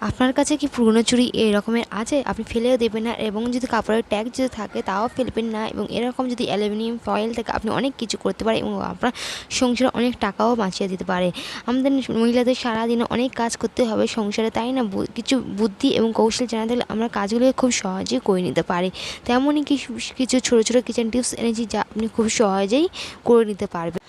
আপনার কাছে কি পুরনো চুড়ি এই রকমের আছে? আপনি ফেলেও দেবেন না এবং যদি কাপড়ের ট্যাগ যদি থাকে তাও ফেলবেন না এবং এরকম যদি অ্যালুমিনিয়াম ফয়েল থেকে আপনি অনেক কিছু করতে পারেন এবং আপনার সংসারে অনেক টাকাও বাঁচিয়ে দিতে পারে। আমাদের মহিলাদের সারাদিনে অনেক কাজ করতে হবে সংসারে, তাই না? কিছু বুদ্ধি এবং কৌশল জানা থাকলে আমরা কাজগুলো খুব সহজেই করে নিতে পারি। তেমনই কিছু ছোটো ছোটো কিচেন টিপস এনেছি যা আপনি খুব সহজেই করে নিতে পারবেন।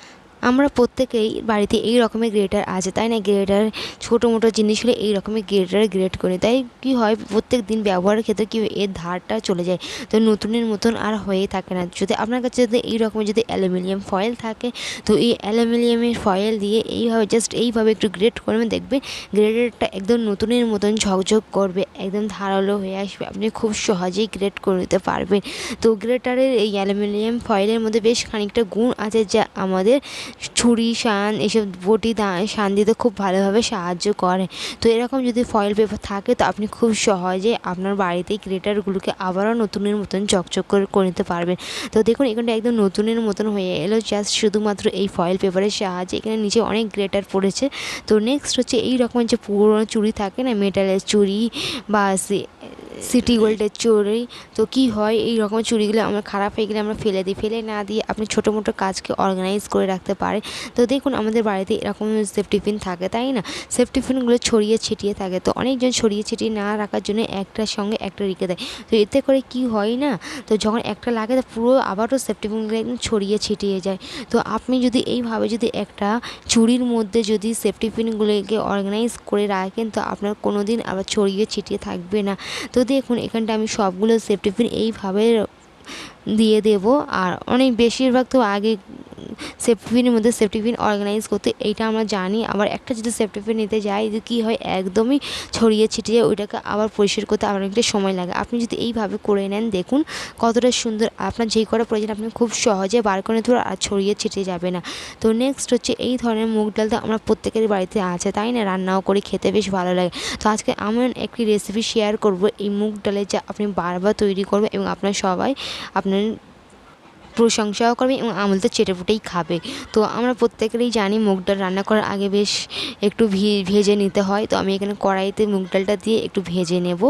আমরা প্রত্যেকেই বাড়িতে এই রকমের গ্রেটার আছে, তাই না? গ্রেটার ছোটো মোটো জিনিস হলে এই রকমের গ্রেটারে গ্রেট করি, তাই কি হয় প্রত্যেক দিন ব্যবহারের ক্ষেত্রে কি এর ধারটা চলে যায়, তো নতুনের মতন আর হয়ে থাকে না। যদি আপনার কাছে যদি এই রকমের যদি অ্যালুমিনিয়াম ফয়েল থাকে, তো এই অ্যালুমিনিয়ামের ফয়েল দিয়ে এইভাবে জাস্ট এইভাবে একটু গ্রেট করবেন, দেখবেন গ্রেটারটা একদম নতুনের মতন ঝকঝক করবে, একদম ধারালো হয়ে আসবে, আপনি খুব সহজেই গ্রেট করে নিতে পারবেন। তো গ্রেটারের এই অ্যালুমিনিয়াম ফয়েলের মধ্যে বেশ খানিকটা গুণ আছে যা আমাদের ছুরি শান এসব বটি শান দিতে খুব ভালোভাবে সাহায্য করে। তো এরকম যদি ফয়েল পেপার থাকে তো আপনি খুব সহজে আপনার বাড়িতেই গ্রেটারগুলোকে আবারও নতুনের মতন চকচক করে নিতে পারবেন। তো দেখুন এখানটা একদম নতুনের মতন হয়ে এলো জাস্ট শুধুমাত্র এই ফয়েল পেপারের সাহায্যে। এখানে নিচে অনেক গ্রেটার পড়েছে। তো নেক্সট হচ্ছে এই রকমের যে পুরোনো চুড়ি থাকে না, মেটালের চুড়ি বা সিটি গোল্ডের চুড়ি, তো কি হয় এই রকম চুড়িগুলো আমরা খারাপ হয়ে গেলে আমরা ফেলে দিই, ফেলে না দিয়ে আপনি ছোটো মোটো কাজকে অর্গানাইজ করে রাখতে পারে। তো দেখুন আমাদের বাড়িতে এরকম সেফটি পিন থাকে, তাই না? সেফটি পিনগুলো ছড়িয়ে ছিটিয়ে থাকে, তো অনেকজন ছড়িয়ে ছিটিয়ে না রাখার জন্য একটার সঙ্গে একটা রেখে দেয়। তো এতে করে কি হয় না, তো যখন একটা লাগে তো পুরো আবারও সেফটি পিনগুলো একদম ছড়িয়ে ছিটিয়ে যায়। তো আপনি যদি এইভাবে যদি একটা চুড়ির মধ্যে যদি সেফটি পিনগুলোকে অর্গানাইজ করে রাখেন তো আপনার কোনো দিন আবার ছড়িয়ে ছিটিয়ে থাকবে না। তো দেখুন এখানটা আমি সবগুলো সেফটি পিন এইভাবে দিয়ে দেবো। আর অনেক বেশিরভাগ তো আগে সেফটি পিনের মধ্যে সেফটি পিন অর্গানাইজ করতে এইটা আমরা জানি, আবার একটা যদি সেফটি পিন নিতে যাই যে কী হয় একদমই ছড়িয়ে ছিটিয়ে ওইটাকে আবার পরিষ্কার করতে আবার অনেকটা সময় লাগে। আপনি যদি এইভাবে করে নেন দেখুন কতটা সুন্দর, আপনার যেই করা প্রয়োজন আপনি খুব সহজে বার করে নিতে আর ছড়িয়ে ছিটিয়ে যাবে না। তো নেক্সট হচ্ছে এই ধরনের মুগ ডাল তো আমরা প্রত্যেকের বাড়িতে আছে, তাই না? রান্নাও করে খেতে বেশ ভালো লাগে। তো আজকে এমন একটি রেসিপি শেয়ার করব এই মুগ ডালের যা আপনি বারবার তৈরি করবেন এবং আপনার সবাই আপনার প্রশংসাও করবে এবং আমলতে চেটেপুটেই খাবে। তো আমরা প্রত্যেকেরই জানি মুগ ডাল রান্না করার আগে বেশ একটু ভেজে নিতে হয়। তো আমি এখানে কড়াইতে মুগ ডালটা দিয়ে একটু ভেজে নেব।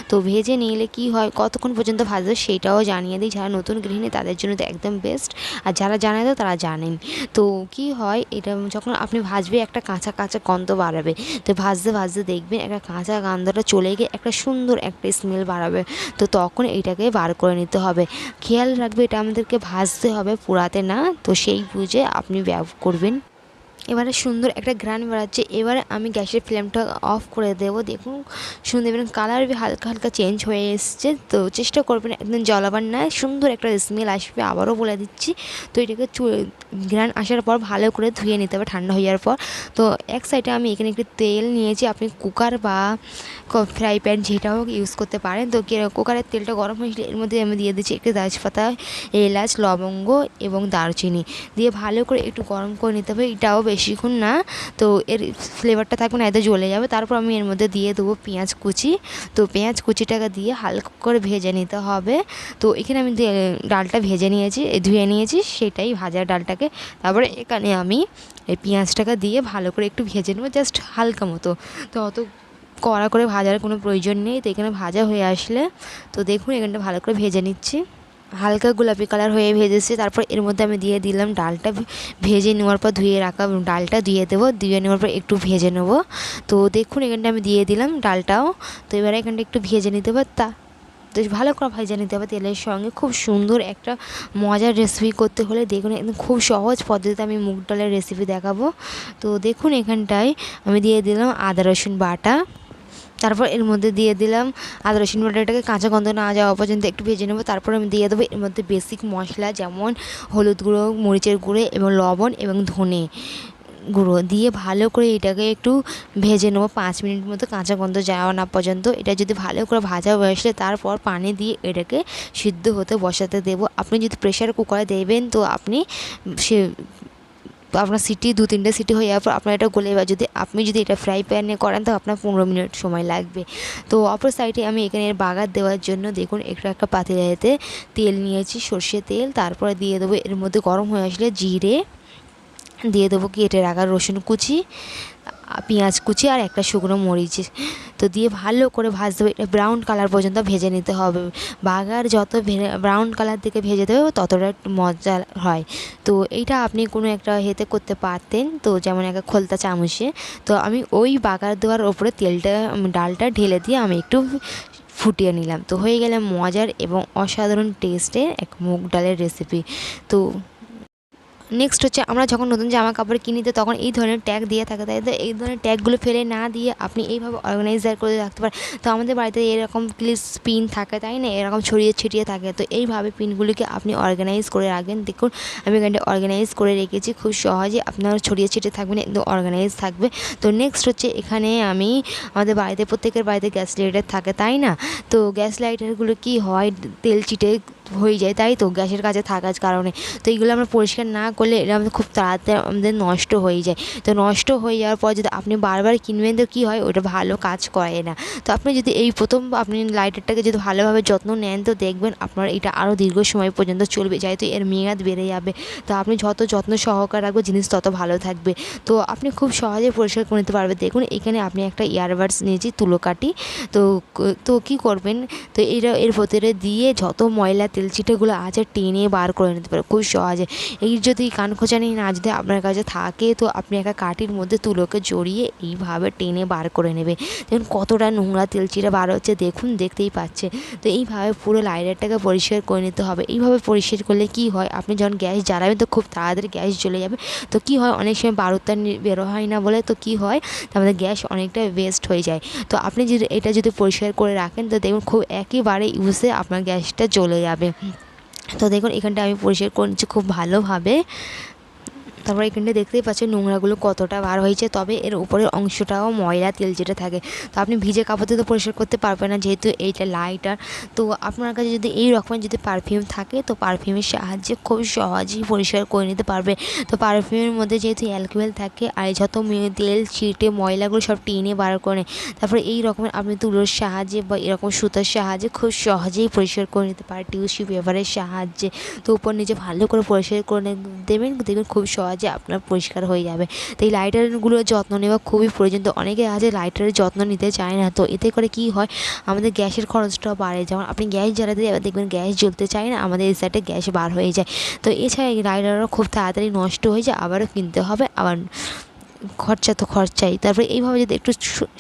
তো ভেজে নিলে কি হয় কতক্ষণ পর্যন্ত ভাজবে সেইটাও জানিয়ে দিই, যারা নতুন গৃহিণী তাদের জন্য তো একদম বেস্ট, আর যারা জানে তো তারা জানেন। তো কি হয় এটা যখন আপনি ভাজবে একটা কাঁচা কাঁচা গন্ধ বাড়াবে, তো ভাজতে ভাজতে দেখবেন একটা কাঁচা গন্ধটা চলে গিয়ে একটা সুন্দর একটা স্মেল বাড়াবে। তো তখন এইটাকে বার করে নিতে হবে। খেয়াল রাখবে এটা আমাদেরকে ভাজতে হবে, পোড়াতে না। তো সেই বুঝে আপনি ব্যবহার করবেন। এবারে সুন্দর একটা ঘ্রাণ বেরাচ্ছে। এবারে আমি গ্যাসের ফ্লেমটা অফ করে দেবো। দেখুন শুনে দেবেন কালার হালকা হালকা চেঞ্জ হয়ে এসছে। তো চেষ্টা করবেন একদম জলাবার না, সুন্দর একটা স্মেল আসবে, আবারও বলে দিচ্ছি। তো এটাকে ঘ্রাণ আসার পর ভালো করে ধুয়ে নিতে হবে ঠান্ডা হয়ে যাওয়ার পর। তো এক সাইডে আমি এখানে একটু তেল নিয়েছি, আপনি কুকার বা ফ্রাই প্যান যেটা হোক ইউজ করতে পারেন। তো কুকারের তেলটা গরম হয়েছিল এর মধ্যে আমি দিয়ে দিচ্ছি একটু তেজপাতা, এলাচ, লবঙ্গ এবং দারচিনি দিয়ে ভালো করে একটু গরম করে নিতে হবে। এটাও বেশিক্ষণ না, তো এর ফ্লেভারটা থাকবে না, এতে জ্বলে যাবে। তারপর আমি এর মধ্যে দিয়ে দেবো পেঁয়াজ কুচি। তো পেঁয়াজ কুচিটাকে দিয়ে হালকা করে ভেজে নিতে হবে। তো এখানে আমি ডালটা ভেজে নিয়েছি, ধুয়ে নিয়েছি সেটাই ভাজা ডালটাকে। তারপরে এখানে আমি এই পেঁয়াজটাকে দিয়ে ভালো করে একটু ভেজে নেবো জাস্ট হালকা মতো। তো অত কড়া করে ভাজার কোনো প্রয়োজন নেই। তো এখানে ভাজা হয়ে আসলে তো দেখুন এখানটা ভালো করে ভেজে নিচ্ছি, হালকা গোলাপি কালার হয়ে ভেজেছে। তারপর এর মধ্যে আমি দিয়ে দিলাম ডালটা, ভেজে নেওয়ার পর ধুয়ে রাখা ডালটা দিয়ে দেবো, দিয়ে নেওয়ার পর একটু ভেজে নেবো। তো দেখুন এখানটা আমি দিয়ে দিলাম ডালটাও। তো এবারে এখানটা একটু ভেজে নিতে হবে, তো ভালো করে ভেজে নিতে হবে তেলের সঙ্গে। খুব সুন্দর একটা মজার রেসিপি করতে হলে দেখুন একদম খুব সহজ পদ্ধতিতে আমি মুগ ডালের রেসিপি দেখাবো। তো দেখুন এখানটায় আমি দিয়ে দিলাম আদা রসুন বাটা, তারপর এর মধ্যে দিয়ে দিলাম আদা রসুন বাটাটাকে কাঁচা গন্ধ না যাওয়া পর্যন্ত একটু ভেজে নেবো। তারপর আমি দিয়ে দেবো এর মধ্যে বেসিক মশলা যেমন হলুদ গুঁড়ো, মরিচের গুঁড়ো এবং লবণ এবং ধনে গুঁড়ো দিয়ে ভালো করে এটাকে একটু ভেজে নেবো 5 মিনিট মতো কাঁচা গন্ধ যাওয়া না পর্যন্ত। এটা যদি ভালো করে ভাজা হয়ে আসলে তারপর পানি দিয়ে এটাকে সিদ্ধ হতে বসাতে দেবো। আপনি যদি প্রেশার কুকারে দেবেন তো আপনি সে আপনার সিটি 2-3টে সিটি হয়ে যাওয়ার পর আপনার এটা গলে যাবে। যদি আপনি এটা ফ্রাই প্যানে করেন তো আপনার 15 মিনিট সময় লাগবে। তো অপর সাইডে আমি এখানে এর বাগার দেওয়ার জন্য দেখুন একটা পাতিলাতে তেল নিয়েছি, সর্ষে তেল। তারপরে দিয়ে দেবো এর মধ্যে গরম হয়ে আসলে জিরে, দিয়ে দেবো কেটে রাখা রসুন কুচি, পেঁয়াজ কুচি আর একটা শুকনো মরিচ তো দিয়ে ভালো করে ভাজতে হবে, এটা ব্রাউন কালার পর্যন্ত ভেজে নিতে হবে। বার্গার যত ব্রাউন কালার দিকে ভেজে দেবে ততটা মজা হয়। তো এইটা আপনি কোনো একটা হেতে করতে পারতেন, তো যেমন একটা খোলতা চামচে। তো আমি ওই বার্গার দেওয়ার ওপরে ডালটা ঢেলে দিয়ে আমি একটু ফুটিয়ে নিলাম। তো হয়ে গেলে মজার এবং অসাধারণ টেস্টের এক মুগ ডালের রেসিপি। তো নেক্সট হচ্ছে, আমরা যখন নতুন জামা কাপড় কিনি তো তখন এই ধরনের ট্যাগ দিয়ে থাকে, তাই তো এই ধরনের ট্যাগগুলো ফেলে না দিয়ে আপনি এইভাবে অর্গানাইজার করে রাখতে পারেন। তো আমাদের বাড়িতে এরকম ক্লিপ পিন থাকে, তাই না, এরকম ছড়িয়ে ছিটিয়ে থাকে। তো এইভাবে পিনগুলিকে আপনি অর্গানাইজ করে রাখবেন। দেখুন আমি এখানটা অর্গানাইজ করে রেখেছি, খুব সহজে আপনার ছড়িয়ে ছিটিয়ে থাকবে না, একদম অর্গানাইজ থাকবে। তো নেক্সট হচ্ছে, এখানে আমি আমাদের বাড়িতে প্রত্যেকের বাড়িতে গ্যাস লাইটার থাকে, তাই না। তো গ্যাস লাইটারগুলো কি হয়, তেল চিটে হয়ে যায়, তাই তো গ্যাসের কাছে থাকার কারণে। তো এইগুলো আমরা পরিষ্কার না করলে এটা আমাদের খুব তাড়াতাড়ি আমাদের নষ্ট হয়ে যায়। তো নষ্ট হয়ে যাওয়ার পর যদি আপনি বারবার কিনবেন তো কী হয়, ওটা ভালো কাজ করে না। তো আপনি যদি এই প্রথম আপনি লাইটারটাকে যদি ভালোভাবে যত্ন নেন তো দেখবেন আপনার এটা আরও দীর্ঘ সময় পর্যন্ত চলবে, যেহেতু এর মেয়াদ বেড়ে যাবে। তো আপনি যত যত্ন সহকারে রাখবেন জিনিস তত ভালো থাকবে। তো আপনি খুব সহজে পরিষ্কার করে নিতে পারবেন। দেখুন এখানে আপনি একটা ইয়ারবাডস নিয়েছি, তুলো কাটি। তো তো কী করবেন, তো এর ভেতরে দিয়ে যত ময়লা তেলচিটেগুলো আছে টেনে বার করে নিতে পারে খুব সহজে। এই যদি কান খোঁচানি না যদি আপনার কাছে থাকে তো আপনি একটা কাঠির মধ্যে তুলোকে জড়িয়ে এইভাবে টেনে বার করে নেবে। দেখুন কতটা নোংরা তেলচিটে বার হচ্ছে, দেখুন দেখতেই পাচ্ছে। তো এইভাবে পুরো লাইটারটাকে পরিষ্কার করে নিতে হবে। এইভাবে পরিষ্কার করলে কি হয়, আপনি যখন গ্যাস জ্বালাবেন তো খুব তাড়াতাড়ি গ্যাস জ্বলে যাবে। তো কি হয়, অনেক সময় বারুদটা বেরো হয় না বলে তো কি হয়, আমাদের গ্যাস অনেকটা ওয়েস্ট হয়ে যায়। তো আপনি যদি এটা যদি পরিষ্কার করে রাখেন তো দেখুন খুব একেবারে ইউজে আপনার গ্যাসটা জ্বলে যাবে। তো দেখুন এখানটা আমি পরিষ্কার করে নিচ্ছি খুব ভালোভাবে। তারপর এখানটা দেখতেই পাচ্ছেন নোংরাগুলো কতটা বার হয়েছে, তবে এর উপরের অংশটাও ময়লা তেল যেটা থাকে। তো আপনি ভিজে কাপড় দিয়ে তো পরিষ্কার করতে পারবেন না, যেহেতু এইটা লাইটার। তো আপনার কাছে যদি এই রকমের যদি পারফিউম থাকে তো পারফিউমের সাহায্যে খুব সহজেই পরিষ্কার করে নিতে পারবে। তো পারফিউমের মধ্যে যেহেতু অ্যালকোহল থাকে আর যত তেল ছিটে ময়লাগুলো সব টেনে বার করে, তারপরে এই রকমের আপনি তুলোর সাহায্যে বা এরকম সুতার সাহায্যে খুব সহজেই পরিষ্কার করে নিতে পারেন টিস্যু পেপারের সাহায্যে। তো উপর নিচে ভালো করে পরিষ্কার করে দেবেন, দেখবেন খুব সহজে আপনার পরিষ্কার হয়ে যাবে। তো এই লাইটারগুলোর যত্ন নেওয়া খুবই প্রয়োজন। তো অনেকে আছে লাইটারের যত্ন নিতে চায় না, তো এতে করে কি হয়, আমাদের গ্যাসের খরচটাও বাড়ে। যেমন আপনি গ্যাস জ্বালাতে যাবেন দেখবেন গ্যাস জ্বলতে চায় না, আমাদের এই সাইডে গ্যাস বার হয়ে যায়। তো এছাড়া এই লাইটারও খুব তাড়াতাড়ি নষ্ট হয়ে যায়, আবারও কিনতে হবে, আবার খরচা তো খরচাই। তারপরে এইভাবে যদি একটু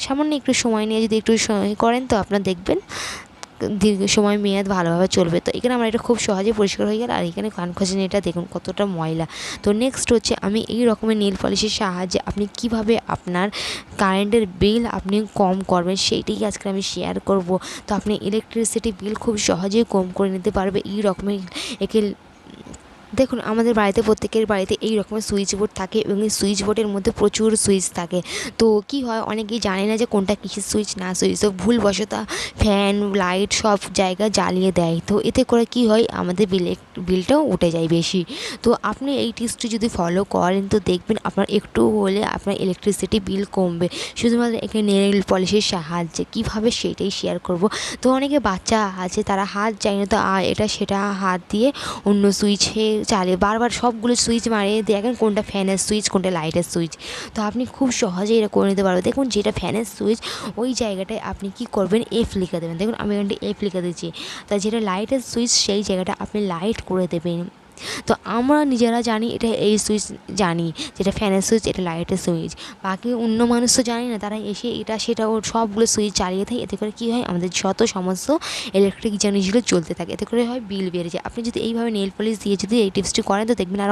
সামান্য একটু সময় নিয়ে যদি একটু করেন তো আপনার দেখবেন দীর্ঘ সময় মেয়াদ ভালোভাবে চলবে। তো এখানে আমার এটা খুব সহজে পরিষ্কার হয়ে গেল। আর এখানে কান খোঁচানিটা দেখুন কতটা ময়লা। তো নেক্সট হচ্ছে, আমি এই রকমের নেল পলিশের সাহায্যে আপনি কিভাবে আপনার কারেন্টের বিল আপনি কম করবেন সেইটাই আজকে আমি শেয়ার করব। তো আপনি ইলেকট্রিসিটি বিল খুব সহজেই কম করে নিতে পারবে এই রকমের একে। দেখুন আমাদের বাড়িতে প্রত্যেকের বাড়িতে এই রকমের সুইচ বোর্ড থাকে এবং এই সুইচ বোর্ডের মধ্যে প্রচুর সুইচ থাকে। তো কি হয়, অনেকেই জানে না যে কোনটা কিসের সুইচ না সুইচ, তো ভুলবশত ফ্যান লাইট সব জায়গায় জ্বালিয়ে দেয়। তো এতে করে কি হয়, আমাদের বিলটাও উঠে যায় বেশি। তো আপনি এই টিপসটি যদি ফলো করেন তো দেখবেন আপনার একটু হলে আপনার ইলেকট্রিসিটি বিল কমবে, শুধুমাত্র এখানে নেল পলিশের সাহায্যে। কীভাবে সেটাই শেয়ার করব। তো অনেকে বাচ্চা আছে তারা হাত যায় না, তো এটা সেটা হাত দিয়ে অন্য সুইচে চালিয়ে বারবার সবগুলো সুইচ মারিয়ে দেখেন কোনটা ফ্যানের সুইচ কোনটা লাইটের সুইচ। তো আপনি খুব সহজেই এটা করে নিতে পারবেন। দেখুন যেটা ফ্যানের সুইচ ওই জায়গাটায় আপনি কি করবেন, এফ লিখে দেবেন। দেখুন আমি এখানটা এফ লিখে দিচ্ছি। তা যেটা লাইটের সুইচ সেই জায়গাটা আপনি লাইট করে দেবেন। তো আমরা নিজেরা জানি এটা এই সুইচ জানি, যেটা ফ্যানের সুইচ এটা লাইটের সুইচ। বাকি অন্য মানুষ তো জানি না, তারা এসে এটা সেটা ওর সবগুলো সুইচ চালিয়ে থাকে। এতে করে কী হয়, আমাদের যত সমস্ত ইলেকট্রিক জিনিসগুলো চলতে থাকে, এতে করে হয় বিল বেড়ে যায়। আপনি যদি এইভাবে নেল পলিশ দিয়ে যদি এই টিপসটি করেন তো দেখবেন আর